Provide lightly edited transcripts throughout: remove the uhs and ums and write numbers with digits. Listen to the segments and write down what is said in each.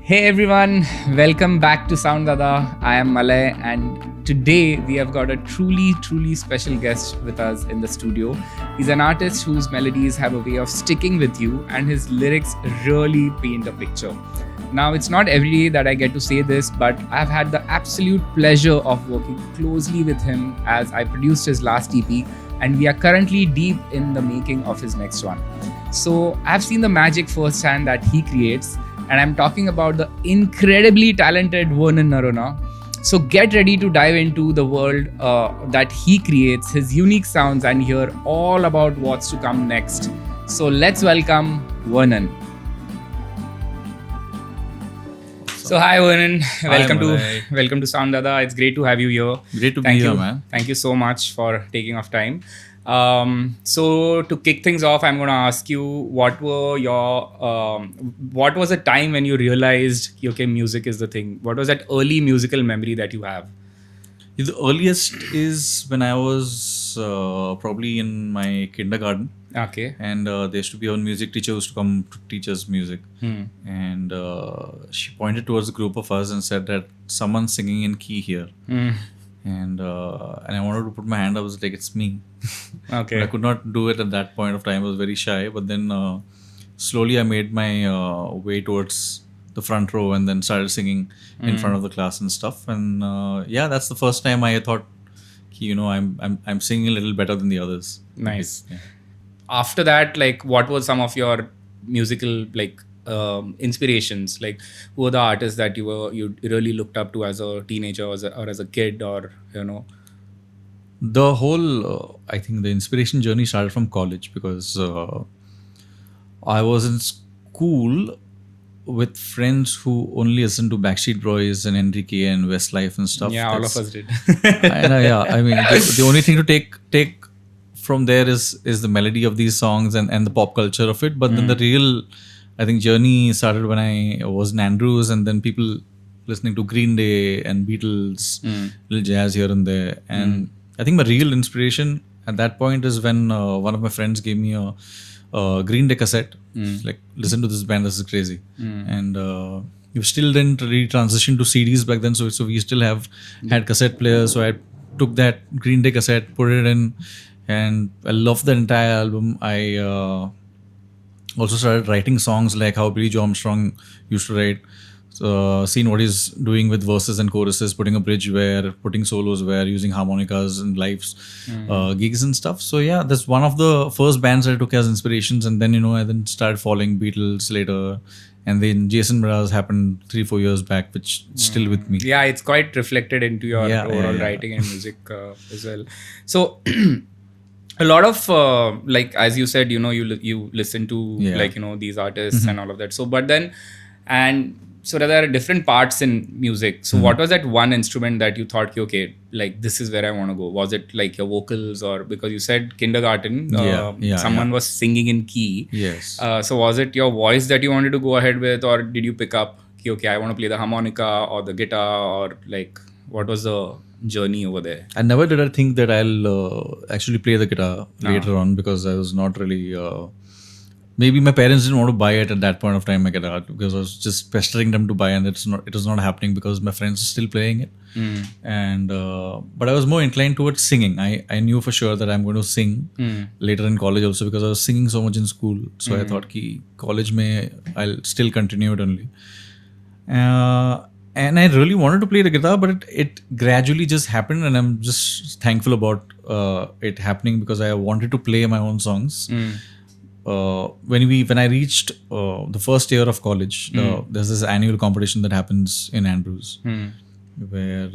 Hey everyone, welcome back to Sound Dada. I am Malay, and today we have got a truly special guest with us in the studio. He's an artist whose melodies have a way of sticking with you, and his lyrics really paint a picture. Now, it's not every day that I get to say this, but I've had the absolute pleasure of working closely with him as I produced his last EP, and we are currently deep in the making of his next one. So, I've seen the magic firsthand that he creates, and I'm talking about the incredibly talented Vernon Noronha. So get ready to dive into the world that he creates, his unique sounds, and hear all about what's to come next. So let's welcome Vernon. So hi Vernon, welcome to Sound Dada. It's great to have you here. Great to be here, man. Thank you so much for taking off time. So to kick things off, I'm going to ask you, what was the time when you realized, okay, music is the thing? What was that early musical memory that you have? The earliest is when I was probably in my kindergarten. Okay. And there used to be a music teacher who used to come to teach us music. And she pointed towards a group of us and said that someone's singing in key here. And I wanted to put my hand up. I was like, it's me. Okay. But I could not do it at that point of time. I was very shy. But then slowly I made my way towards the front row and then started singing in front of the class and stuff. And that's the first time I thought, I'm singing a little better than the others. Nice. Yeah. After that, like, what were some of your musical inspirations? Like, who were the artists that you really looked up to as a teenager or as a kid, or The whole, I think the inspiration journey started from college because I was in school with friends who only listened to Backstreet Boys and Enrique and Westlife and stuff. Yeah, all of us did. I know, yeah. I mean, the only thing to take from there is the melody of these songs and the pop culture of it. But then the real, I think, journey started when I was in Andrews, and then people listening to Green Day and Beatles, little jazz here and there. And I think my real inspiration at that point is when one of my friends gave me a Green Day cassette. Like, listen to this band, this is crazy. And you still didn't really transition to CDs back then, so we still had cassette players. So I took that Green Day cassette, put it in, and I loved the entire album. I also started writing songs like how Billy Joe Armstrong used to write. Seeing what he's doing with verses and choruses, putting a bridge where, putting solos where, using harmonicas and live gigs and stuff. So yeah, that's one of the first bands I took as inspirations. And then, I then started following Beatles later. And then Jason Mraz happened 3-4 years back, which is still with me. Yeah, it's quite reflected into your overall writing and music as well. So a lot of as you said, you listen to these artists and all of that. So so there are different parts in music. So what was that one instrument that you thought, okay, like, this is where I want to go? Was it like your vocals, or because you said kindergarten, someone was singing in key? Yes. So was it your voice that you wanted to go ahead with, or did you pick up, okay, I want to play the harmonica or the guitar, or like, what was the journey over there? I never did I think that I'll actually play the guitar later on, because I was not really... maybe my parents didn't want to buy it at that point of time, my guitar, because I was just pestering them to buy, and it was not happening because my friends are still playing it. And but I was more inclined towards singing. I knew for sure that I'm going to sing later in college also, because I was singing so much in school. So I thought college I'll still continue it only. And I really wanted to play the guitar, but it gradually just happened, and I'm just thankful about it happening, because I wanted to play my own songs. When I reached the first year of college, there's this annual competition that happens in Andrews, where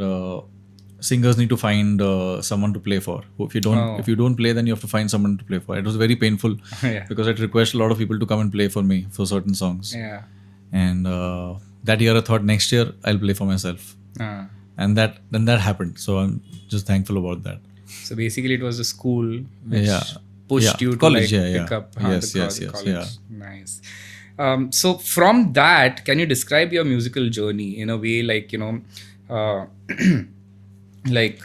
singers need to find someone to play for. If you don't play, then you have to find someone to play for. It was very painful because I'd request a lot of people to come and play for me for certain songs. Yeah. And that year I thought, next year I'll play for myself. And then that happened. So I'm just thankful about that. So basically it was the school which pushed you to college, pick up yes, college. Yeah. Nice. So from that, can you describe your musical journey in a way, like,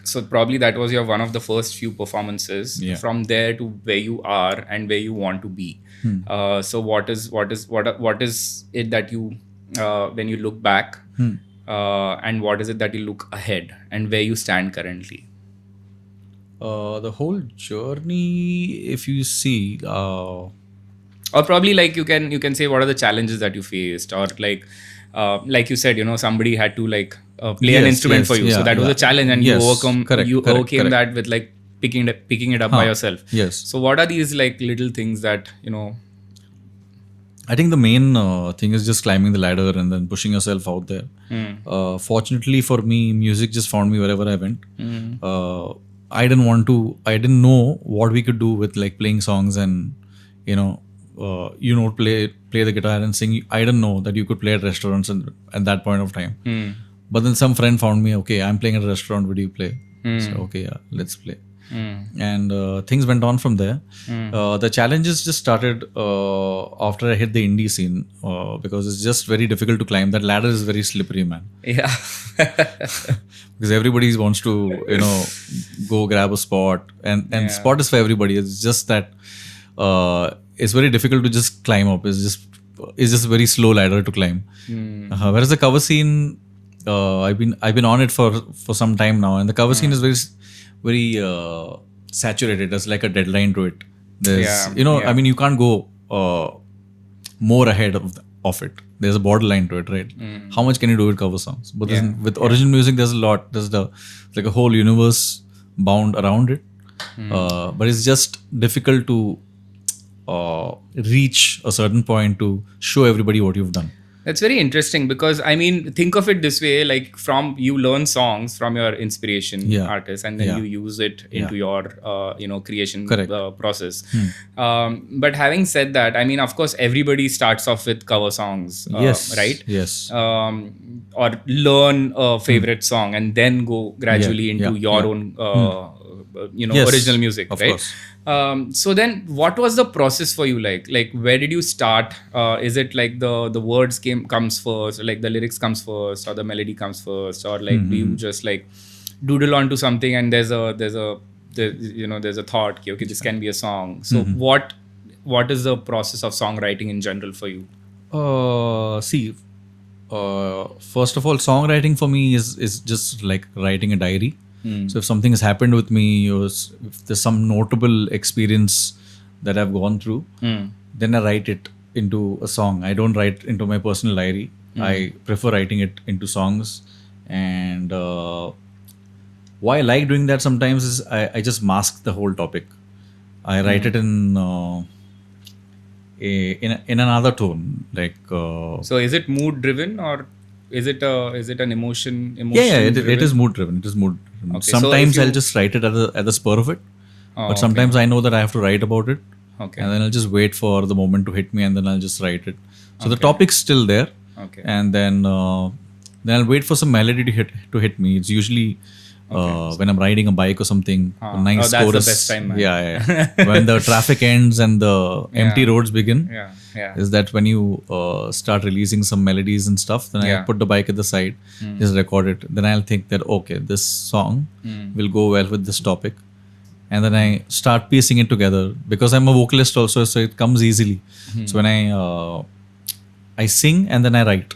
so probably that was your one of the first few performances. From there to where you are and where you want to be. So what is it that you when you look back, and what is it that you look ahead, and where you stand currently? The whole journey, if you see, Or probably like you can say what are the challenges that you faced, or like you said, somebody had to play an Yes, instrument yes, for you, so yeah, that was yeah. a challenge, and Yes, correct, you correct, overcame correct. that with like picking it up by yourself. Yes. So what are these like little things that I think the main thing is just climbing the ladder and then pushing yourself out there. Fortunately for me, music just found me wherever I went. I didn't know what we could do with like playing songs and, play the guitar and sing. I didn't know that you could play at restaurants at that point of time. But then some friend found me, okay, I'm playing at a restaurant, would you play? So, okay, yeah, let's play. And things went on from there. The challenges just started after I hit the indie scene, because it's just very difficult to climb. That ladder is very slippery, man. Yeah. Because everybody wants to, go grab a spot, and spot is for everybody. It's just that it's very difficult to just climb up. It's just a very slow ladder to climb. Whereas the cover scene, I've been on it for some time now, and the cover scene is very saturated. There's like a deadline to it. There's I mean, you can't go more ahead of it. There's a borderline to it, right? How much can you do with cover songs? But with original music, there's a lot. There's like a whole universe bound around it. But it's just difficult to reach a certain point to show everybody what you've done. That's very interesting, because I mean, think of it this way: like you learn songs from your inspiration artist, and then you use it into your creation process. But having said that, I mean, of course, everybody starts off with cover songs, right? Yes. Or learn a favorite song and then go gradually into your own original music, of right? Course. So then what was the process for you? Like where did you start? Is it like the words comes first, or like the lyrics comes first, or the melody comes first, or like do you just like doodle onto something and there's a thought, okay, this can be a song. So what is the process of songwriting in general for you? First of all, songwriting for me is just like writing a diary. So if something has happened with me, or if there's some notable experience that I've gone through, then I write it into a song. I don't write into my personal diary. I prefer writing it into songs. And why I like doing that sometimes is I just mask the whole topic. I write it in another tone. Like so is it mood driven, or is it an emotion? Yeah, it is mood driven. It is mood driven. Okay, sometimes so I'll just write it at the spur of it. But sometimes I know that I have to write about it. Okay. And then I'll just wait for the moment to hit me, and then I'll just write it. So the topic's still there. Okay. And then I'll wait for some melody to hit me. It's usually when I'm riding a bike or something. A nice that's chorus. the best time, man. Yeah. When the traffic ends and the empty roads begin. Yeah. Is that when you start releasing some melodies and stuff, then I put the bike at the side, just record it. Then I'll think that, okay, this song will go well with this topic. And then I start piecing it together, because I'm a vocalist also, so it comes easily. So when I sing and then I write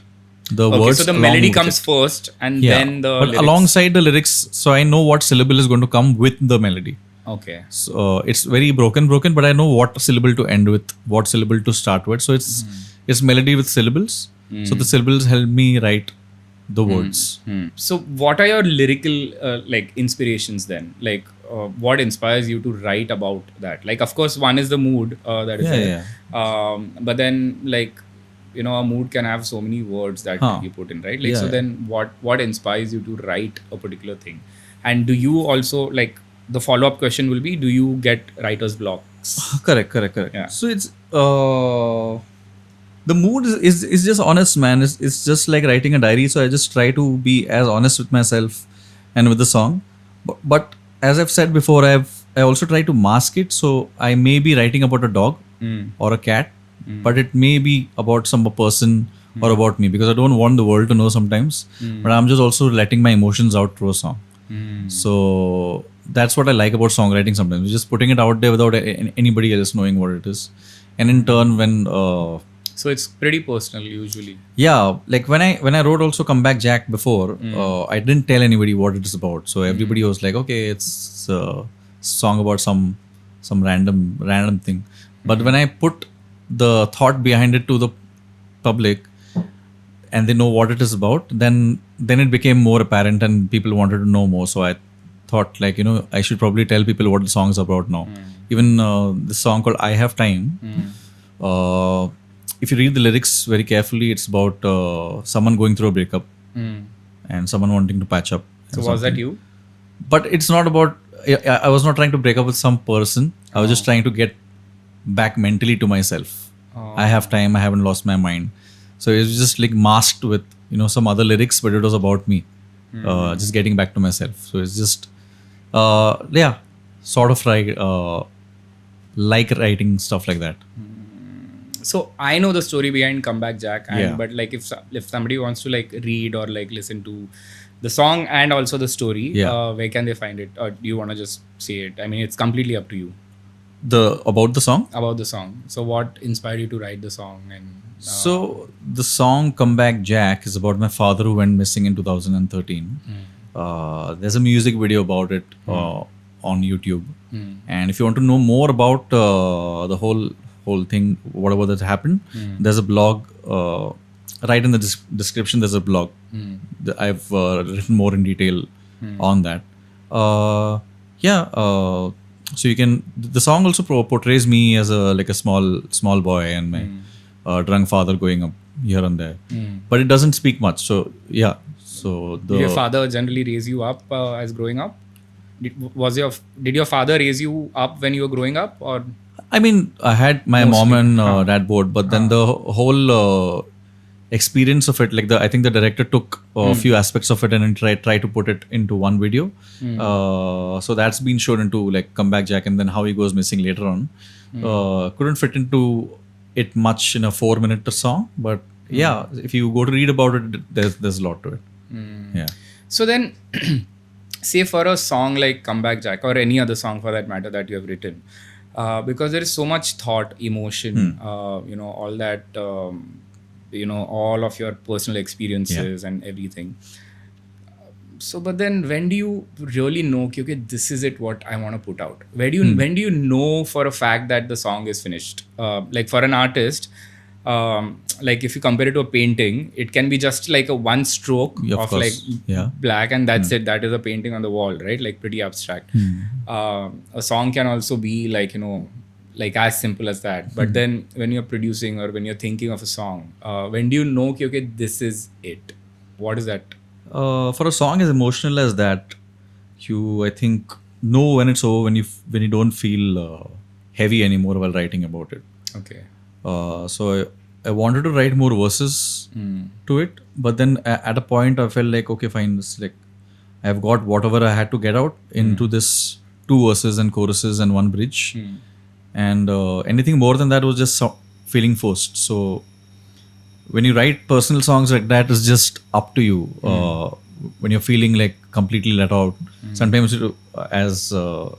the words. So the melody comes first, and then the lyrics. Alongside the lyrics, so I know what syllable is going to come with the melody. Okay. So it's very broken, but I know what syllable to end with, what syllable to start with. So it's melody with syllables. So the syllables help me write the words. So what are your lyrical inspirations then? Like what inspires you to write about that? Like, of course, one is the mood that is there. But then a mood can have so many words that you put in, right? So then what inspires you to write a particular thing? And do you also the follow-up question will be, do you get writer's blocks? Correct. Yeah. So it's the mood is just honest, man. It's just like writing a diary. So I just try to be as honest with myself and with the song. But as I've said before, I also try to mask it. So I may be writing about a dog or a cat, but it may be about some person or about me, because I don't want the world to know sometimes. But I'm just also letting my emotions out through a song. So that's what I like about songwriting sometimes. Just putting it out there without anybody else knowing what it is. And in turn, when So it's pretty personal usually. Yeah, like when I wrote also Come Back Jack before, I didn't tell anybody what it is about. So everybody was like, okay, it's a song about some random thing. But when I put the thought behind it to the public and they know what it is about, then it became more apparent and people wanted to know more. So I thought, like, I should probably tell people what the song is about now. Even this song called I Have Time, if you read the lyrics very carefully, it's about someone going through a breakup and someone wanting to patch up. So was that you? But it's not about, I was not trying to break up with some person. I was just trying to get back mentally to myself. I have time, I haven't lost my mind. So it was just like masked with, some other lyrics, but it was about me. Just getting back to myself. So it's just, sort of like writing stuff like that. So I know the story behind Come Back Jack, Yeah. but like if somebody wants to like read or like listen to the song and also the story, where can they find it? Or do you want to just say it? I mean, it's completely up to you. About the song? About the song. So what inspired you to write the song? And So the song Come Back Jack is about my father who went missing in 2013. There's a music video about it on YouTube. And if you want to know more about the whole thing, whatever that happened, there's a blog. Right in the description, there's a blog. I've written more in detail on that. So you can. The song also portrays me as a small boy and my drunk father going up here and there, but it doesn't speak much. So yeah. So did your father generally raise you up as growing up? Did your father raise you up when you were growing up, or? I mean, I had my mom and dad both, but then the whole experience of it, like I think the director took a few aspects of it and tried to put it into one video. So that's been shown into like Come Back Jack, and then how he goes missing later on. Couldn't fit into it much in a 4-minute song, but yeah, if you go to read about it, there's a lot to it. Yeah. So then, say for a song like Come Back Jack or any other song for that matter that you have written, because there is so much thought, emotion, all that, all of your personal experiences and everything. So, but then when do you really know, okay, this is it, what I want to put out? When do you know for a fact that the song is finished? Like for an artist, like if you compare it to a painting, it can be just like a one stroke of like black, and that's it. That is a painting on the wall, right? Like pretty abstract. A song can also be like, like as simple as that. But then when you're producing or when you're thinking of a song, when do you know, okay, this is it? What is that? For a song as emotional as that, you, I think, know when it's over, when you don't feel heavy anymore while writing about it. Okay. So I wanted to write more verses to it, but then at a point I felt like, okay, fine, it's like I've got whatever I had to get out into this 2 verses and choruses and 1 bridge, and anything more than that was just feeling forced. So when you write personal songs like that, it's just up to you. When you're feeling like completely let out, sometimes as a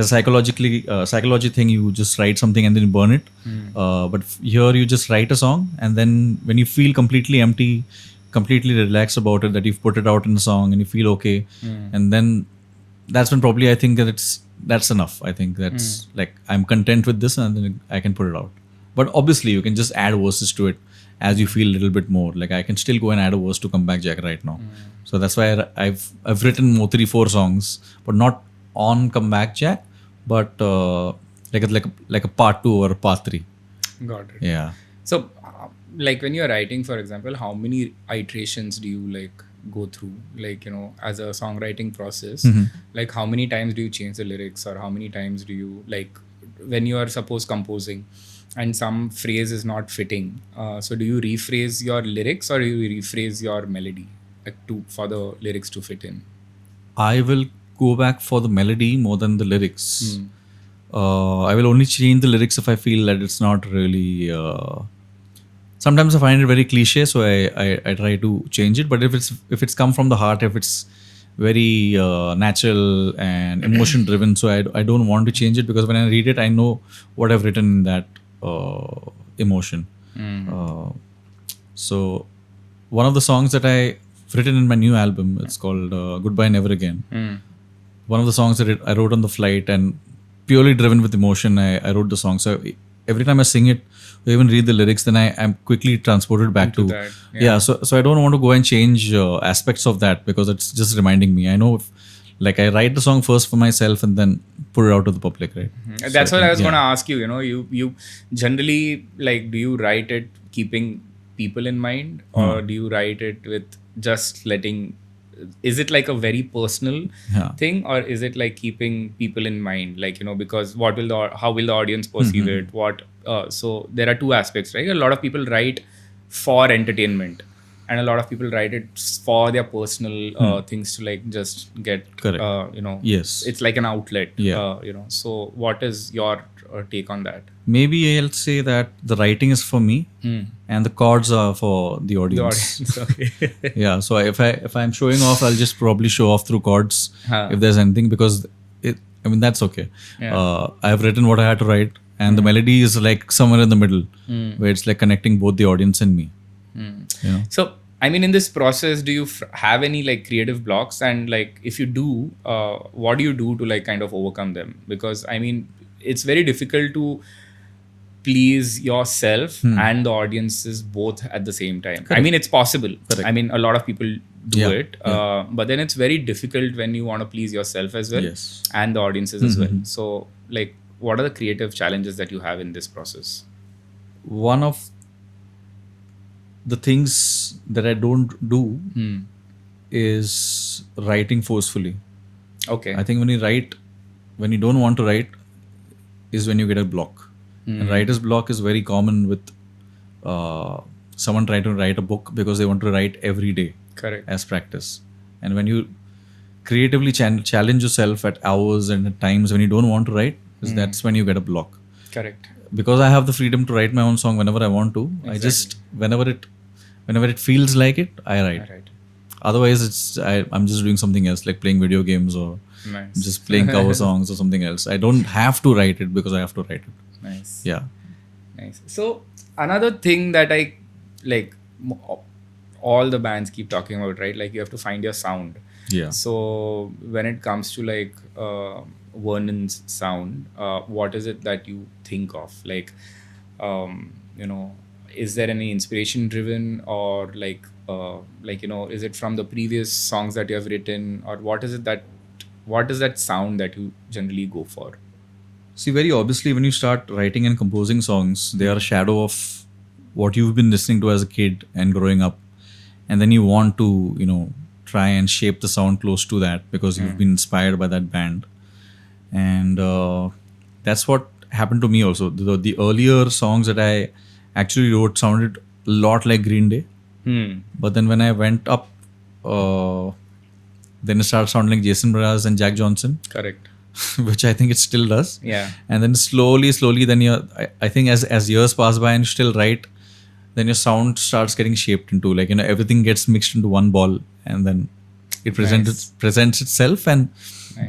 psychology thing, you just write something and then you burn it. But here you just write a song, and then when you feel completely empty, completely relaxed about it, that you've put it out in a song and you feel okay, and then that's when probably I think that that's enough. I think that's like I'm content with this, and then I can put it out. But obviously you can just add verses to it as you feel a little bit more. Like I can still go and add a verse to Come Back Jack right now. So that's why I've written more 3-4 songs, but not on Come Back Jack, but like a part 2 or a part 3. Got it. Yeah. So like when you're writing, for example, how many iterations do you like go through, like, as a songwriting process? Like how many times do you change the lyrics, or how many times do you, like, when you are suppose composing and some phrase is not fitting, so do you rephrase your lyrics, or do you rephrase your melody for the lyrics to fit in? I will go back for the melody more than the lyrics. I will only change the lyrics if I feel that it's not really sometimes I find it very cliche, so I try to change it. But if it's come from the heart, if it's very natural and emotion driven, so I don't want to change it, because when I read it, I know what I've written in emotion. So one of the songs that I've written in my new album, it's called Goodbye Never Again. One of the songs that I wrote on the flight, and purely driven with emotion, I wrote the song. So every time I sing it or even read the lyrics, then I'm quickly transported back Into to that, So I don't want to go and change aspects of that, because it's just reminding me. I know like I write the song first for myself and then put it out to the public, right? That's what I was going to ask you. You generally, like, do you write it keeping people in mind, or do you write it with just letting? Is it like a very personal thing, or is it like keeping people in mind? Like, because how will the audience perceive it? So there are two aspects, right? A lot of people write for entertainment, and a lot of people write it for their personal things to like just get, Yes. it's like an outlet. So what is your take on that? Maybe I'll say that the writing is for me, and the chords are for the audience. The audience, okay. Yeah. So if I'm showing off, I'll just probably show off through chords if there's anything, because that's okay. I've written what I had to write, and the melody is like somewhere in the middle, where it's like connecting both the audience and me. So, I mean, in this process, do you have any like creative blocks? And like, if you do, what do you do to like kind of overcome them? Because I mean, it's very difficult to please yourself and the audiences both at the same time. Correct. I mean, it's possible. Correct. I mean, a lot of people do it, but then it's very difficult when you want to please yourself as well, and the audiences as well. So, like, what are the creative challenges that you have in this process? One of the things that I don't do is writing forcefully. Okay. I think when you don't want to write, is when you get a block. And writer's block is very common with someone trying to write a book because they want to write every day. Correct. As practice. And when you creatively challenge yourself at hours and at times when you don't want to write, that's when you get a block. Correct. Because I have the freedom to write my own song whenever I want to. Exactly. I just whenever it feels like it, I write. Otherwise, I'm just doing something else, like playing video games or just playing cover songs or something else. I don't have to write it because I have to write it. Nice. Yeah. Nice. So another thing that I like, all the bands keep talking about, right? Like, you have to find your sound. Yeah. So when it comes to like Vernon's sound, what is it that you think of? Like, is there any inspiration driven, or like is it from the previous songs that you have written, or what is that sound that you generally go for? See, very obviously, when you start writing and composing songs, they are a shadow of what you've been listening to as a kid and growing up, and then you want to try and shape the sound close to that because you've been inspired by that band. And that's what happened to me also. The earlier songs that I actually wrote sounded a lot like Green Day. But then when I went up, then it started sounding like Jason Mraz and Jack Johnson. Correct. Which I think it still does. Yeah. And then slowly, then I think as years pass by and you still write, then your sound starts getting shaped into everything gets mixed into one ball, and then it presents itself, and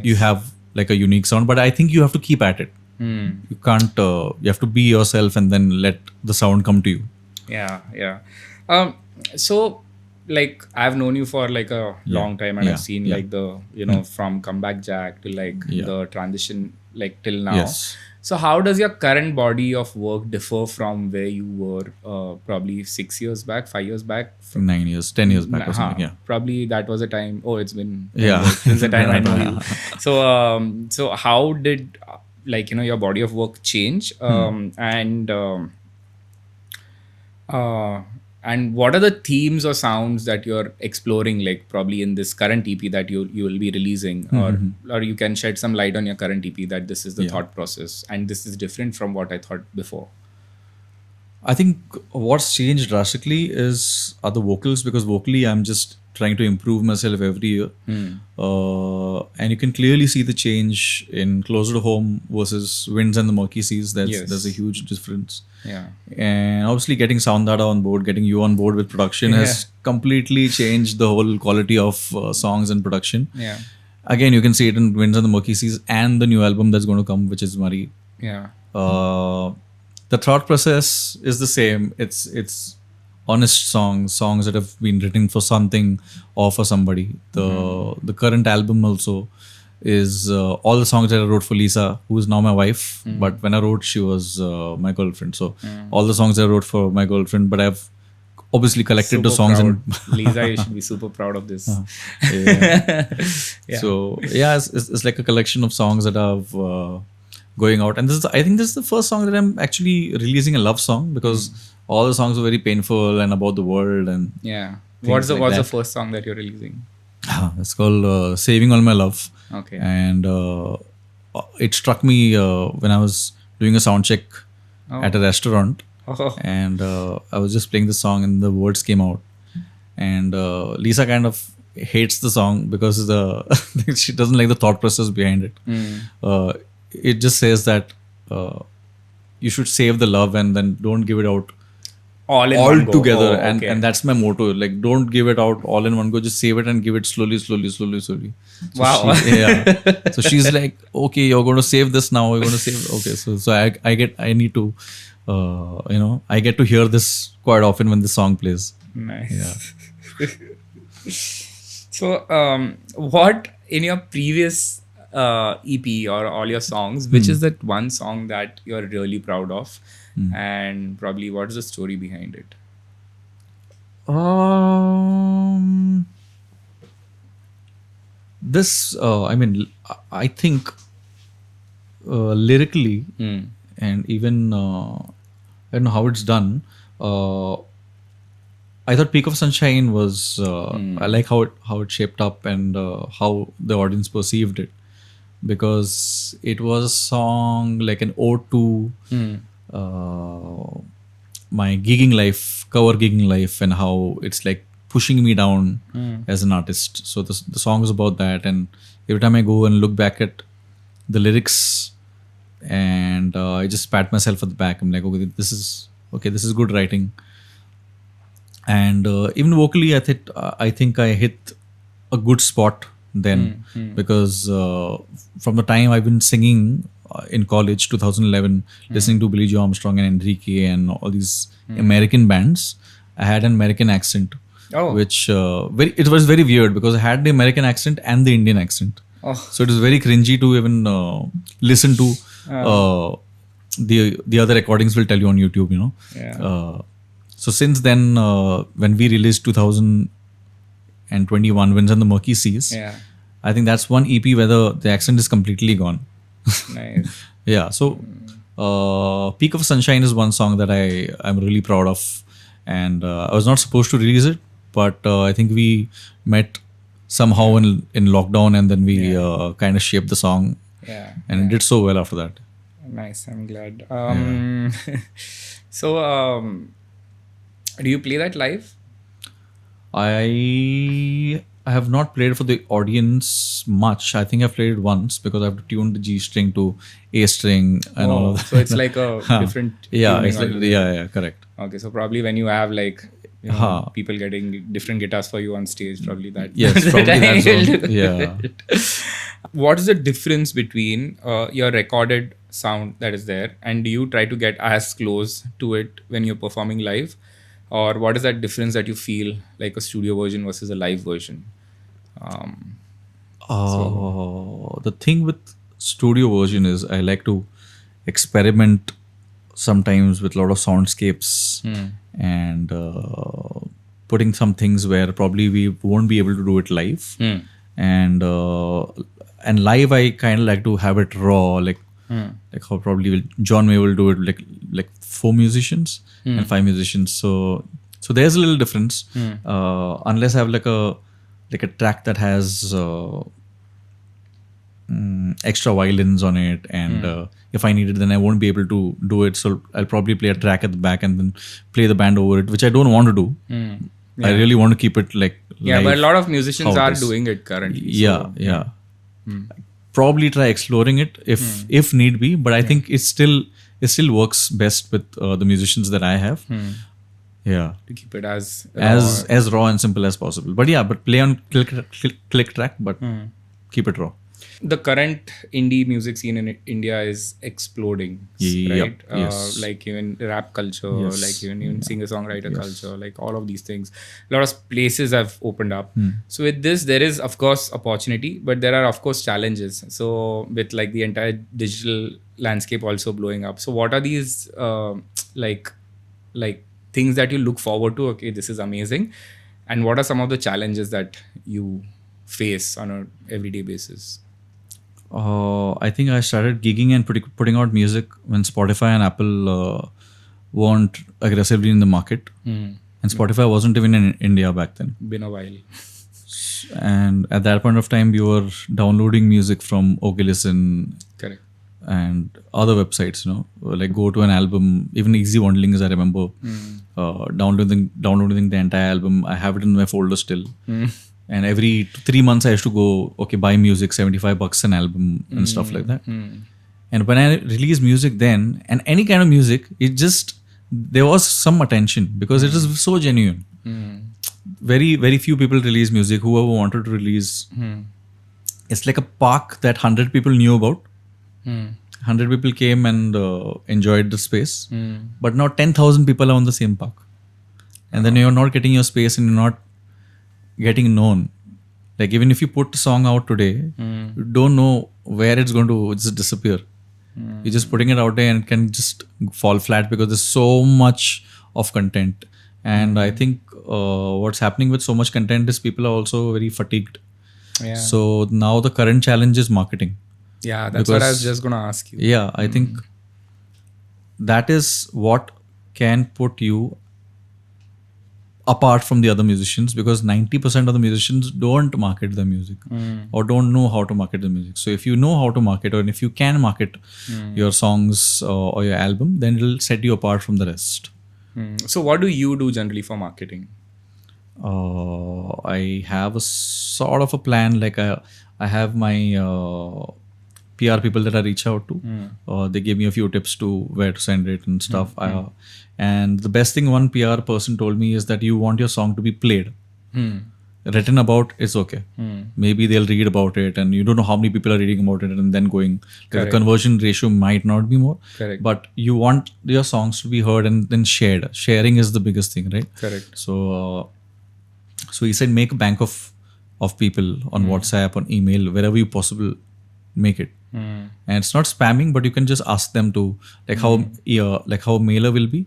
you have like a unique sound. But I think you have to keep at it. You can't. You have to be yourself, and then let the sound come to you. Yeah. So, like, I've known you for like a long time, and I've seen like the from Comeback Jack to like the transition like till now. Yes. So how does your current body of work differ from where you were probably 6 years back, 5 years back? 9 years, 10 years back or something, yeah. Probably that was a time, it's been 10 years since the time I know you. So how did your body of work change? And what are the themes or sounds that you're exploring, like probably in this current EP that you will be releasing, or you can shed some light on your current EP that this is the thought process and this is different from what I thought before? I think what's changed drastically are the vocals, because vocally I'm just trying to improve myself every year. And you can clearly see the change in Closer to Home versus Winds and the Murky Seas. There's a huge difference. Yeah. And obviously getting Sound Dada on board, getting you on board with production has completely changed the whole quality of songs and production. Yeah. Again, you can see it in Winds and the Murky Seas and the new album that's going to come, which is Mari. Yeah. the thought process is the same. It's honest songs that have been written for something or for somebody. The current album also is all the songs that I wrote for Lisa, who is now my wife. But when I wrote, she was my girlfriend. So all the songs I wrote for my girlfriend, but I've obviously collected the songs proud. and Lisa, you should be super proud of this. yeah. So yeah, it's like a collection of songs that I've going out, and I think this is the first song that I'm actually releasing a love song, because all the songs are very painful and about the world and Yeah. things What's the that. first song that you're releasing? It's called Saving All My Love. Okay. And it struck me when I was doing a sound check at a restaurant, Oh. and I was just playing the song and the words came out, and Lisa kind of hates the song because she doesn't like the thought process behind it. It just says that you should save the love and then don't give it out All in all one go. together. Oh, okay. And that's my motto. Like, don't give it out all in one go. Just save it and give it slowly. So Wow. So she's like, okay, you're going to save this now. You're going to save. Okay. So I need to, I get to hear this quite often when the song plays. Nice. So, what in your previous EP or all your songs, which is that one song that you're really proud of, and probably what is the story behind it? This, I think lyrically and even I don't know how it's done. I thought Peak of Sunshine was I like how it shaped up and how the audience perceived it, because it was a song like an ode to my gigging life, cover gigging life, and how it's like pushing me down as an artist. So the song is about that, and every time I go and look back at the lyrics, and I just pat myself at the back. I'm like, okay, this is good writing. And even vocally, I think I hit a good spot then, because from the time I've been singing in college, 2011, listening to Billy Joe Armstrong and Enrique and all these American bands, I had an American accent, which it was very weird, because I had the American accent and the Indian accent. So it was very cringy to even listen to. The other recordings will tell you on YouTube, So since then, when we released 2021 Winds and the Murky Seas, I think that's one EP where the accent is completely gone. Nice. Yeah. So Peak of Sunshine is one song that I'm really proud of, and I was not supposed to release it, but I think we met somehow in lockdown, and then we kind of shaped the song, and it did so well after that. Nice. I'm glad. So, do you play that live? I have not played for the audience much. I think I've played it once, because I have to tune the G string to A string and all of that. So it's like a different. It's like, correct. Okay, so probably when you have like people getting different guitars for you on stage, probably that. Yes, probably that's all. Yeah. What is the difference between your recorded sound that is there, and do you try to get as close to it when you're performing live? Or what is that difference that you feel, like a studio version versus a live version? The thing with studio version is I like to experiment sometimes with a lot of soundscapes and putting some things where probably we won't be able to do it live. And live I kind of like to have it raw, like how probably John May will do it like 4 musicians and 5 musicians. So there's a little difference. Unless I have like a track that has extra violins on it, and if I need it, then I won't be able to do it. So I'll probably play a track at the back and then play the band over it, which I don't want to do. I really want to keep it like live, but a lot of musicians are doing it currently. So, probably try exploring it if need be, but I think it still works best with the musicians that I have. To keep it as raw and simple as possible. But play on click track, but keep it raw. the current indie music scene in India is exploding, Yep, right? yes. Like even rap culture, Yes. like even singer-songwriter culture, like all of these things. A lot of places have opened up. So with this, there is of course opportunity, but there are of course challenges. So with like the entire digital landscape also blowing up. So what are these like things that you look forward to? Okay, this is amazing. And what are some of the challenges that you face on a everyday basis? I think I started gigging and putting out music when Spotify and Apple weren't aggressively in the market. And Spotify wasn't even in India back then. Been a while. And at that point of time, you were downloading music from OK Listen Correct. and other websites, like Go to an album, even Easy Wandlings, I remember downloading the entire album. I have it in my folder still. And every 3 months I used to go, okay, buy music, $75 an album and stuff like that. And when I released music then, and any kind of music, there was some attention because it is so genuine. Very, very few people release music. Whoever wanted to release, it's like a park that 100 people knew about. 100 people came and enjoyed the space. But now 10,000 people are on the same park. And then you're not getting your space and you're not getting known. Like even if you put a song out today, you don't know where it's going to just disappear. You're just putting it out there and it can just fall flat because there's so much of content. And I think what's happening with so much content is people are also very fatigued. Yeah. So now the current challenge is marketing. Yeah, that's what I was just going to ask you. Yeah, I think that is what can put you apart from the other musicians, because 90% of the musicians don't market the music or don't know how to market the music. So if you know how to market, or if you can market your songs or your album, then it'll set you apart from the rest. So what do you do generally for marketing? I have a sort of a plan. Like I have my PR people that I reach out to. They give me a few tips to where to send it and stuff. And the best thing one PR person told me is that you want your song to be played. Written about is okay. Maybe they'll read about it and you don't know how many people are reading about it and then going. The conversion ratio might not be more. Correct. But you want your songs to be heard and then shared. Sharing is the biggest thing, right? Correct. So he said make a bank of people on WhatsApp, on email, wherever you possible, make it. And it's not spamming, but you can just ask them to, like how a mailer will be.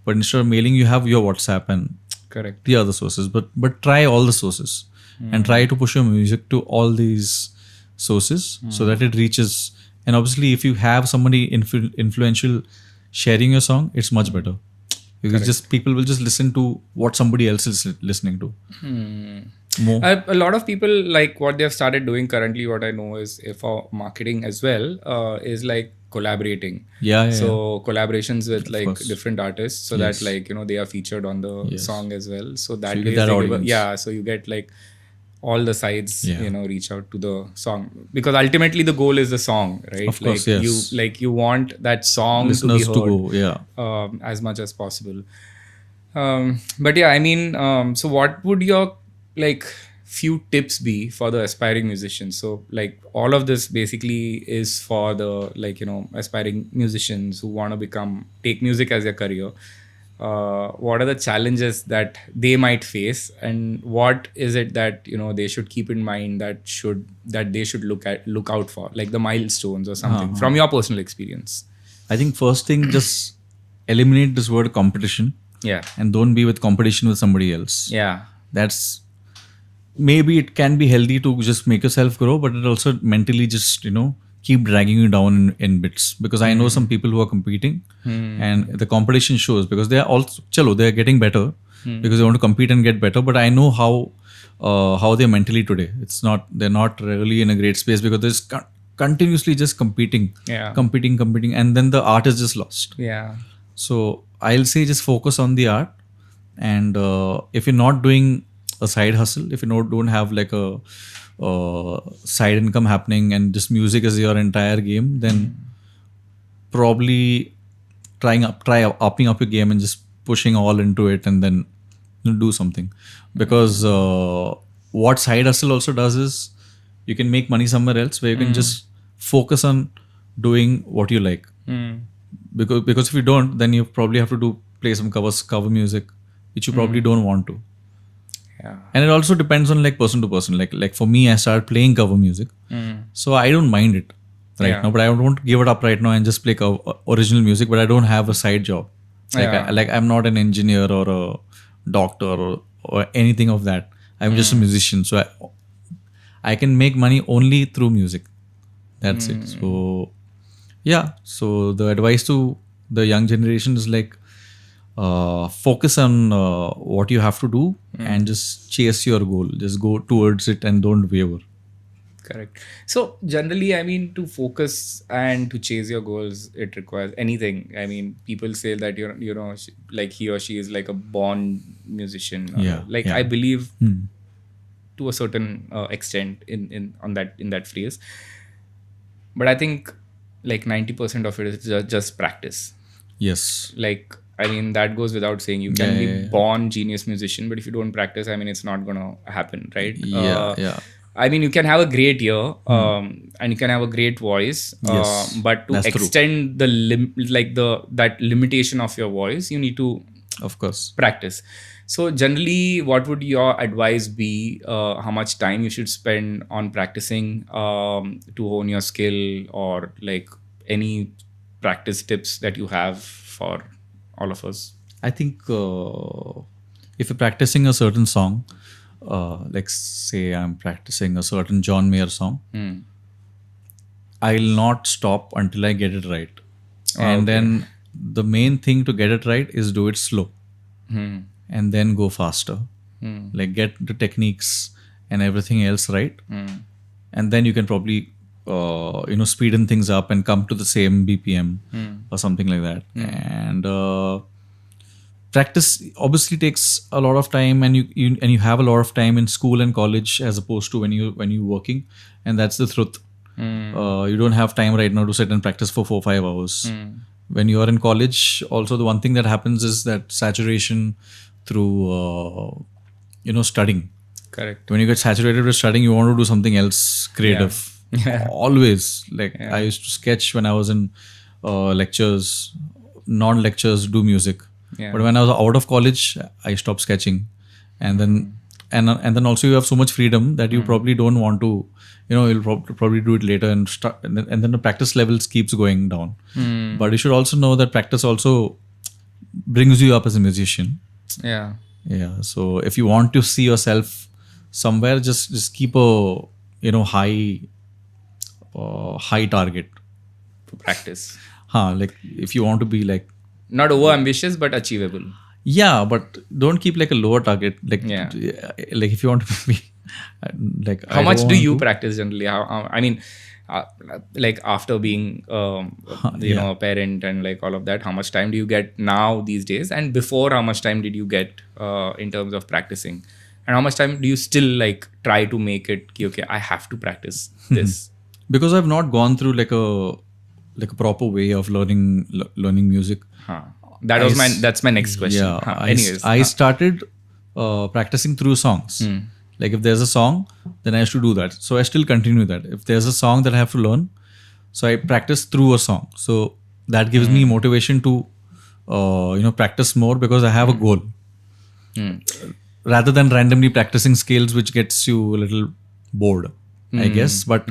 But instead of mailing, you have your WhatsApp and correct the other sources. But try all the sources and try to push your music to all these sources so that it reaches. And obviously, if you have somebody influential sharing your song, it's much better. Because people will just listen to what somebody else is listening to. More. A lot of people, like what they've started doing currently, what I know is for marketing as well, is like collaborating. So collaborations with like different artists, so that like they are featured on the song as well. So that way, so you get like all the sides, reach out to the song, because ultimately the goal is the song, right? Of course, you want that song listeners to be heard, as much as possible. But yeah, I mean, so what would your like few tips be for the aspiring musicians? So like all of this basically is for the aspiring musicians who want to take music as their career. What are the challenges that they might face, and what is it that they should keep in mind that they should look out for, like the milestones or something from your personal experience? I think first thing, just eliminate this word competition. And don't be with competition with somebody else. That's maybe it can be healthy to just make yourself grow, but it also mentally just keep dragging you down in bits. Because I know some people who are competing and the competition shows, because they are also they are getting better because they want to compete and get better. But I know how they're mentally today. They're not really in a great space because they're continuously just competing, and then the art is just lost. So I'll say just focus on the art, and if you're not doing a side hustle, if you don't have like a side income happening and just music is your entire game, then probably try upping up your game and just pushing all into it, and then do something. Because what side hustle also does is you can make money somewhere else where you can just focus on doing what you like. Because if you don't, then you probably have to play some cover music, which you probably don't want to. Yeah. And it also depends on like person to person. Like for me, I started playing cover music, so I don't mind it right now. But I don't want to give it up right now and just play original music. But I don't have a side job. Like I'm not an engineer or a doctor or anything of that. I'm just a musician, so I can make money only through music. That's it. So yeah. So the advice to the young generation is like, focus on what you have to do and just chase your goal. Just go towards it and don't waver. Correct. So generally, I mean, to focus and to chase your goals, it requires anything. I mean, people say that like he or she is like a born musician. I believe to a certain extent in that phrase. But I think like 90% of it is just practice. Yes. Like, I mean, that goes without saying. You can be born genius musician, but if you don't practice, I mean, it's not gonna happen, right? Yeah. I mean, you can have a great ear, and you can have a great voice, Yes, but to that's extend that limitation of your voice, you need to, of course, practice. So generally, what would your advice be? How much time you should spend on practicing to hone your skill, or like any practice tips that you have for all of us? I think if you're practicing a certain song, like say I'm practicing a certain John Mayer song, I'll not stop until I get it right. And then the main thing to get it right is do it slow, and then go faster. Like get the techniques and everything else right, and then you can probably speeden things up and come to the same BPM or something like that. And practice obviously takes a lot of time, and you have a lot of time in school and college as opposed to when you're working, and that's the truth. You don't have time right now to sit and practice for 4-5 hours. When you are in college, also the one thing that happens is that saturation through studying. Correct. When you get saturated with studying, you want to do something else creative. Always. I used to sketch when I was in lectures, non-lectures, do music. But when I was out of college, I stopped sketching, and then also you have so much freedom that you probably don't want to, you'll probably do it later and start, and then the practice levels keeps going down. But you should also know that practice also brings you up as a musician. Yeah. So if you want to see yourself somewhere, just keep a high target to practice. Like if you want to be like, not over ambitious but achievable. Yeah, but don't keep like a lower target. Like if you want to be like, how much do you practice generally? I mean, like after being a parent and like all of that, how much time do you get now these days? And before, how much time did you get in terms of practicing? And how much time do you still like try to make it okay, I have to practice this? Because I've not gone through like a proper way of learning music. That's my next question. I started practicing through songs. Like if there's a song, then I used to do that. So I still continue that. If there's a song that I have to learn, so I practice through a song. So that gives me motivation to practice more, because I have a goal. Rather than randomly practicing scales, which gets you a little bored, I guess. But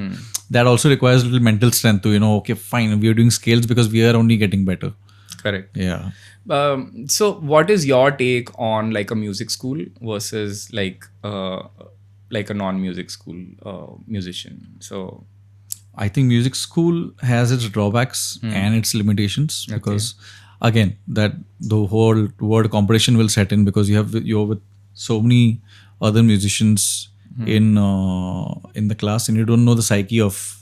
that also requires a little mental strength to, okay, fine, we are doing scales because we are only getting better. Correct. Yeah. So what is your take on like a music school versus like a non-music school musician? So I think music school has its drawbacks and its limitations, because again, that the whole word competition will set in, because you're with so many other musicians in the class, and you don't know the psyche of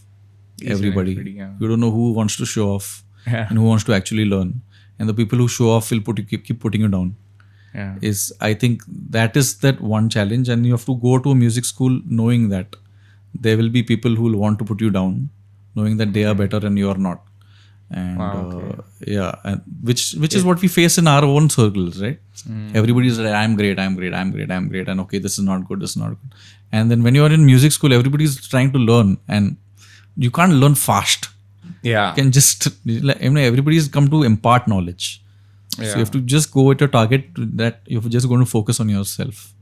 everybody. You don't know who wants to show off and who wants to actually learn. And the people who show off will keep putting you down. I think that is that one challenge, and you have to go to a music school knowing that there will be people who will want to put you down, knowing that they are better and you are not. And Wow, and which is what we face in our own circles, right? Everybody's like, I'm great, and okay, this is not good, and then when you are in music school, everybody's trying to learn, and you can't learn fast. Yeah. You can just, everybody's come to impart knowledge, so you Yeah. have to just go at your target, that you're just going to focus on yourself.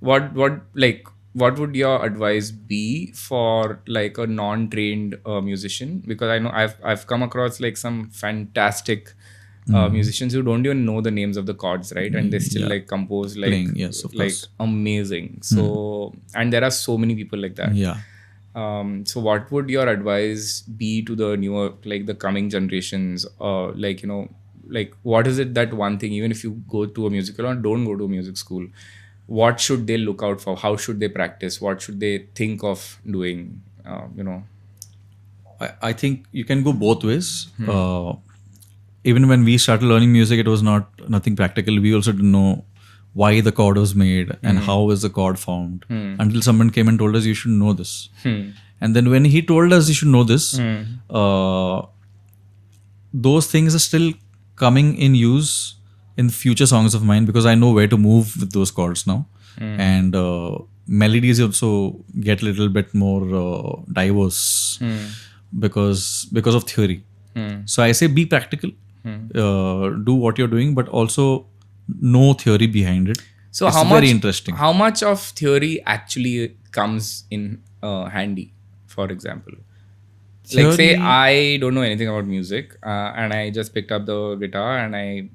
What would your advice be for like a non-trained musician? Because I know I've come across like some fantastic musicians who don't even know the names of the chords, right? And they still Yeah. like compose like Playing, yes, of like course. amazing. So and there are so many people like that. Yeah. So what would your advice be to the newer, like the coming generations? Like, like what is it, that one thing, even if you go to a musical or don't go to a music school, what should they look out for? How should they practice? What should they think of doing? I think you can go both ways. Even when we started learning music, it was nothing practical. We also didn't know why the chord was made and how is the chord formed, until someone came and told us, you should know this. And then when he told us you should know this, those things are still coming in use in future songs of mine, because I know where to move with those chords now. And melodies also get a little bit more diverse because of theory. So I say be practical, do what you're doing, but also know theory behind it. So it's how very much interesting. How much of theory actually comes in handy? For example, like say Theory- I don't know anything about music, and I just picked up the guitar and I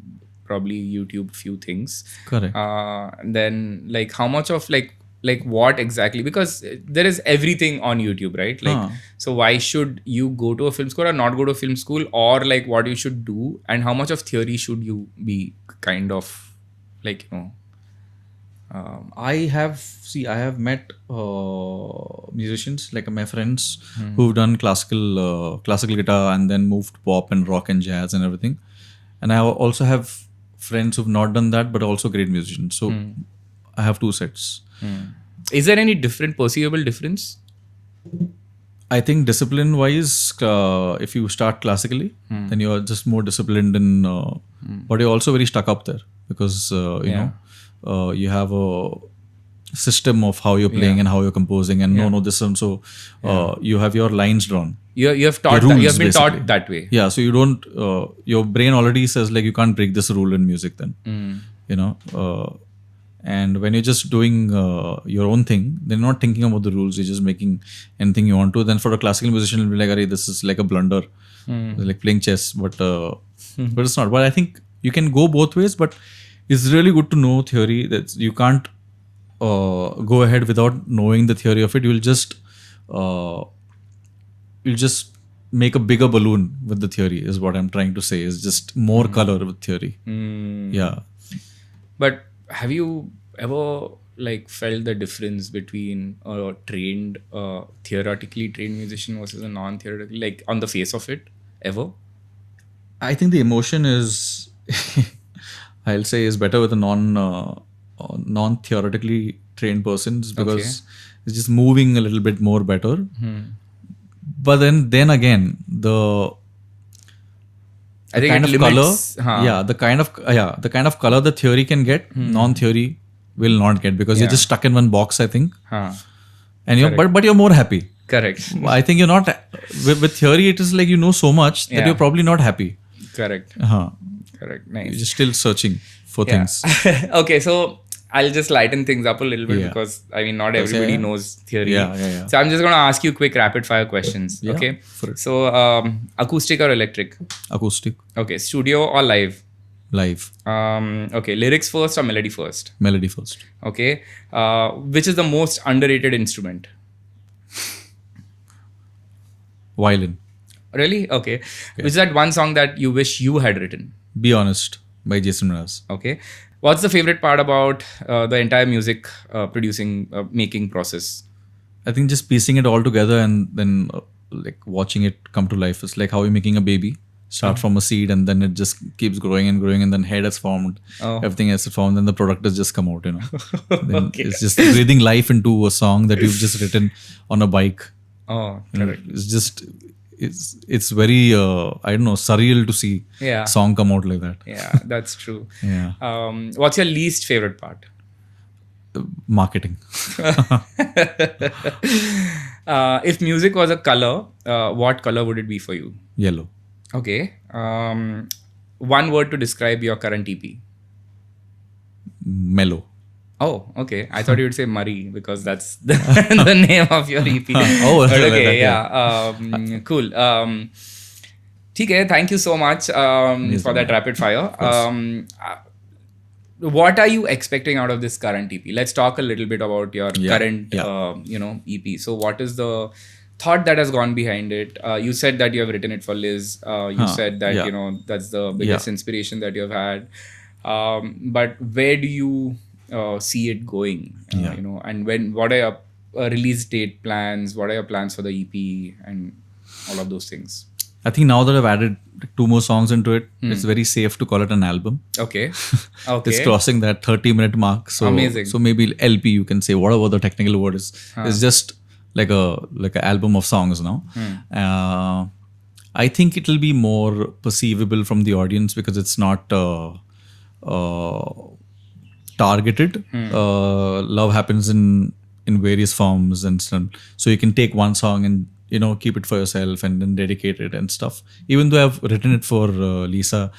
probably YouTube few things. Correct. Then like how much of like what exactly, because there is everything on YouTube, right? Like so why should you go to a film school or not go to a film school, or like what you should do, and how much of theory should you be kind of like I have met musicians, like my friends who've done classical guitar and then moved to pop and rock and jazz and everything. And I also have friends who've not done that, but also great musicians. So I have two sets. Is there any perceivable difference? I think discipline wise, if you start classically, then you're just more disciplined in, but you're also very stuck up there, because you know, you have a system of how you're playing and how you're composing, and this and so you have your lines drawn. You have Your taught rules, you have been basically. taught that way. Yeah, so you don't, your brain already says like you can't break this rule in music then, and when you're just doing your own thing, then you're not thinking about the rules, you're just making anything you want to. Then for a classical musician, it'll be like, "Arey, this is like a blunder, it's like playing chess," but it's not. But I think you can go both ways, but it's really good to know theory. That you can't go ahead without knowing the theory of it. You'll just make a bigger balloon with the theory, is what I'm trying to say, is just more color with theory. Yeah. But have you ever like felt the difference between a trained theoretically trained musician versus a non-theoretically, like on the face of it, ever? I think the emotion is I'll say is better with a non theoretically trained persons, because it's just moving a little bit more better. But then again, the I think kind it of limits, color, the kind of color the theory can get, non-theory will not get, because you're just stuck in one box, I think. And you're but you're more happy. Correct. I think you're not with theory. It is like you know so much that you're probably not happy. Correct. Correct. Nice. You're just still searching for things. Okay, so I'll just lighten things up a little bit, because I mean not everybody knows theory. Yeah. So I'm just gonna ask you quick rapid fire questions. Okay. for it. So acoustic or electric? Acoustic, Okay. Studio or live? live, Okay. Lyrics first or melody first? melody first. Okay. Which is the most underrated instrument? Violin. Really? Okay. Which is that one song that you wish you had written? Be Honest by Jason Mraz. Okay. What's the favorite part about the entire music making process? I think just piecing it all together and then like watching it come to life. It's like how you're making a baby. Start from a seed and then it just keeps growing and growing, and then head is formed. Everything else is formed, and the product has just come out, Then it's just breathing life into a song that you've just written on a bike. Oh, correct. It's just, it's very I don't know, surreal to see Yeah. song come out like that. Yeah, that's true. Yeah. What's your least favorite part? Marketing. If music was a color, what color would it be for you? Yellow. Okay. One word to describe your current EP. Mellow. Oh, okay. I thought you would say Murray because that's the, the name of your EP. Oh, But like okay, that, yeah. Cool. ठीक है, thank you so much for that rapid fire. What are you expecting out of this current EP? Let's talk a little bit about your current, EP. So, what is the thought that has gone behind it? You said that you have written it for Liz. You said that that's the biggest inspiration that you have had. But where do you see it going? And what are your release date plans? What are your plans for the EP and all of those things? I think now that I've added 2 more songs into it, it's very safe to call it an album. Okay. It's crossing that 30-minute mark. So, amazing. So maybe LP, you can say, whatever the technical word is. It's just like an album of songs now. I think it will be more perceivable from the audience because it's not targeted. Love happens in various forms and stuff. So you can take one song and keep it for yourself and then dedicate it and stuff. Even though I've written it for Lisa,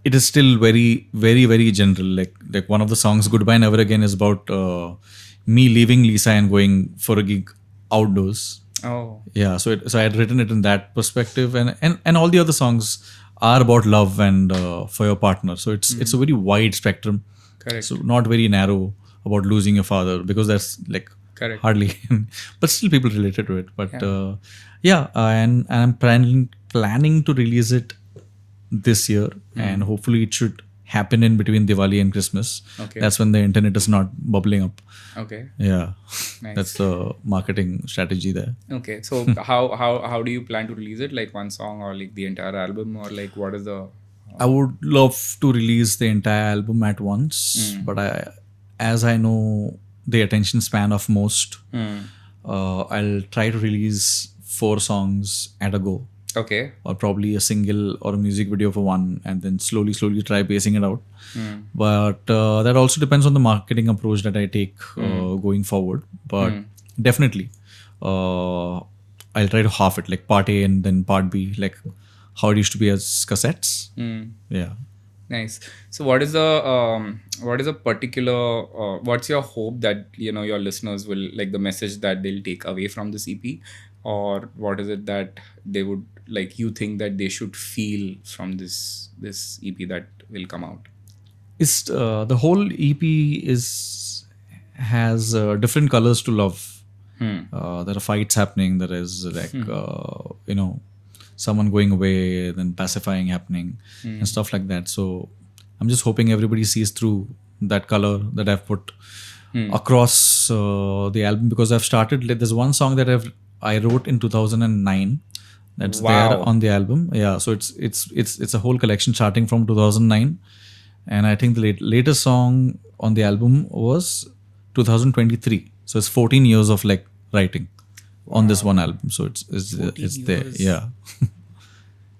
it is still very, very, very general. Like one of the songs, Goodbye Never Again, is about me leaving Lisa and going for a gig outdoors. Oh. Yeah, so I had written it in that perspective, and all the other songs are about love and for your partner. So it's a very wide spectrum. Correct. So not very narrow about losing your father, because that's like correct. Hardly, but still people related to it. But and I'm planning to release it this year, and hopefully it should happen in between Diwali and Christmas. Okay. That's when the internet is not bubbling up. Okay. Yeah. Nice. That's the marketing strategy there. Okay. So how do you plan to release it? Like one song or like the entire album, or like what is the? I would love to release the entire album at once, but as I know the attention span of most, I'll try to release 4 songs at a go. Okay. Or probably a single or a music video for one, and then slowly try pacing it out. But that also depends on the marketing approach that I take going forward. But definitely, I'll try to half it, like part A and then part B, like how it used to be as cassettes. Yeah. Nice. So what is a particular what's your hope that your listeners will like, the message that they'll take away from this EP, or what is it that they would like, you think that they should feel from this EP that will come out? It's the whole EP has different colors to love. There are fights happening. There is like someone going away, then pacifying happening and stuff like that. So I'm just hoping everybody sees through that color that I've put across the album, because I've started. There's one song that I wrote in 2009. That's there on the album. Yeah, so it's a whole collection starting from 2009, and I think the latest song on the album was 2023. So it's 14 years of like writing on this one album. So it's there. Yeah.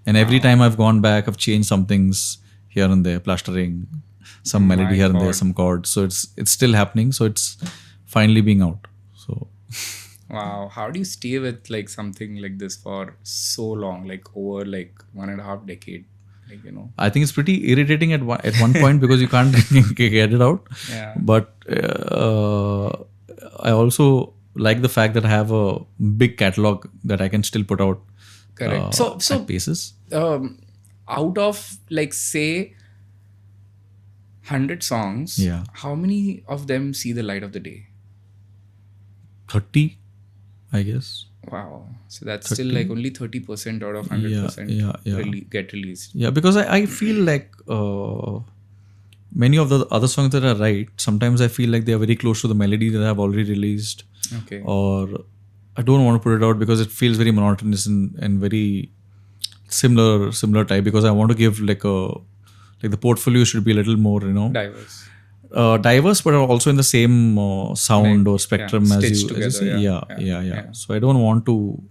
And every time I've gone back, I've changed some things here and there, plastering some melody here and there, some chords. So it's still happening. So it's finally being out. So wow, how do you stay with like something like this for so long, like over like 1.5 decade? Like, I think it's pretty irritating at one point because you can't get it out. Yeah. But I also like the fact that I have a big catalog that I can still put out. Correct. So at paces. Out of like say 100 songs, how many of them see the light of the day? 30, I guess. Wow. So that's 30. Still like only 30% out of 100% get released. Yeah, because I feel like many of the other songs that I write, sometimes I feel like they are very close to the melody that I've already released. Okay. Or I don't want to put it out because it feels very monotonous and very similar type, because I want to give like the portfolio should be a little more, diverse, but also in the same sound or spectrum as you say. Yeah. So I don't want to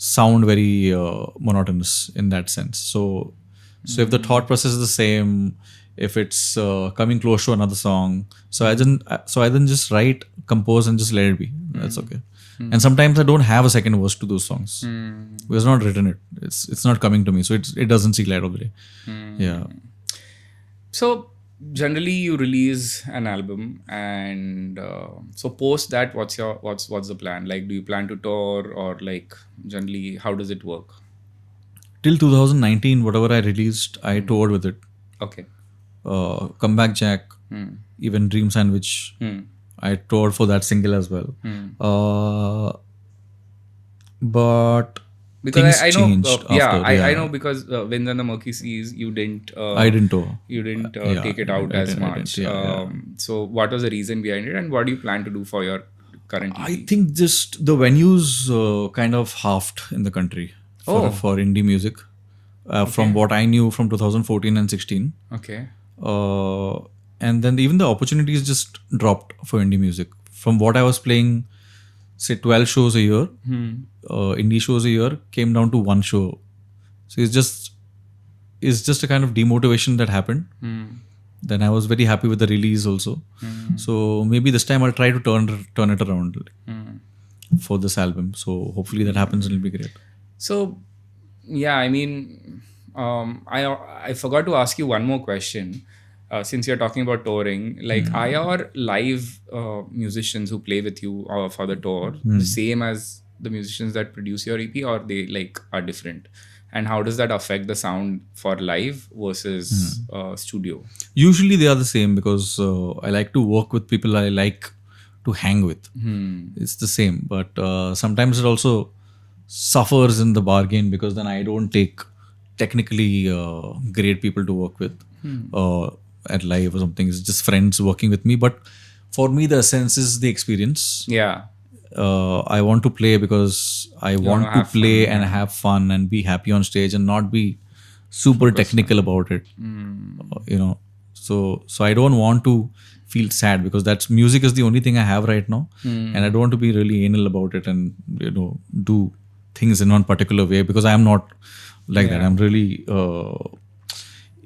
sound very monotonous in that sense. So if the thought process is the same, if it's coming close to another song, so I then just write, compose, and just let it be. That's okay. And sometimes I don't have a second verse to those songs because I've not written it. It's not coming to me, so it doesn't see light of the day. Yeah. So generally you release an album, and so post that, what's the plan? Like, do you plan to tour, or like generally how does it work? Till 2019, whatever I released, I toured with it. Okay. Comeback Jack, even Dream Sandwich, I toured for that single as well. But because things I know, changed after. I know, because Wind and the Murky Seas, you didn't. I didn't tour. You didn't Yeah, take it out I as didn't, much. yeah. So what was the reason behind it, and what do you plan to do for your current EP? I think just the venues kind of halved in the country for indie music. From what I knew from 2014 and 16. Okay. And then even the opportunities just dropped for indie music. From what I was playing, say 12 shows a year, indie shows a year, came down to one show. So it's just a kind of demotivation that happened. Then I was very happy with the release also. So maybe this time I'll try to turn it around for this album. So hopefully that happens and it'll be great. So yeah, I mean, I forgot to ask you one more question. Since you're talking about touring, like, are your live musicians who play with you for the tour the same as the musicians that produce your EP, or they like are different? And how does that affect the sound for live versus studio? Usually they are the same because I like to work with people I like to hang with. It's the same, but sometimes it also suffers in the bargain because then I don't take technically great people to work with at live or something. It's just friends working with me. But for me, the essence is the experience. Yeah. I want to play because I want to play and have fun and be happy on stage and not be super technical about it. So I don't want to feel sad because that's music is the only thing I have right now, and I don't want to be really anal about it and do things in one particular way because I am not like that. I'm really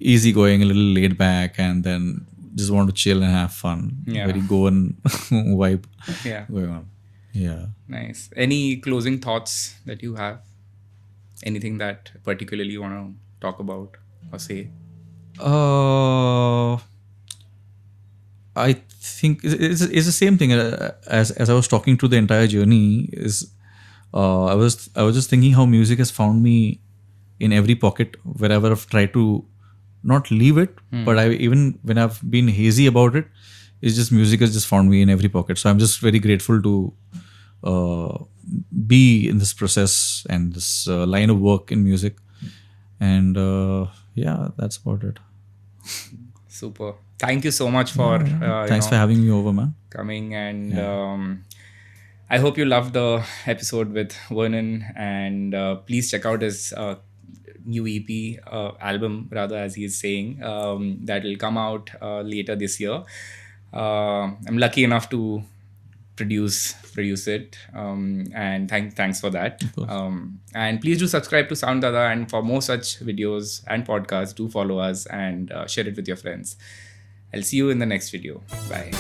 easygoing, a little laid back, and then just want to chill and have fun. Very go and vibe going on. Yeah. Nice. Any closing thoughts that you have? Anything that particularly you want to talk about or say? I think it's the same thing as I was talking to the entire journey. I was just thinking how music has found me in every pocket wherever I've tried to not leave it, but even when I've been hazy about it, it's just music has just found me in every pocket. So I'm just very grateful to be in this process and this line of work in music. And that's about it. Super. Thank you so much for thanks for having me over, man. Coming, and I hope you loved the episode with Vernon, and please check out his new EP album, rather, as he is saying, that will come out later this year. I'm lucky enough to produce it, and thanks for that. And please do subscribe to Sound Dada, and for more such videos and podcasts, do follow us and share it with your friends. I'll see you in the next video. Bye.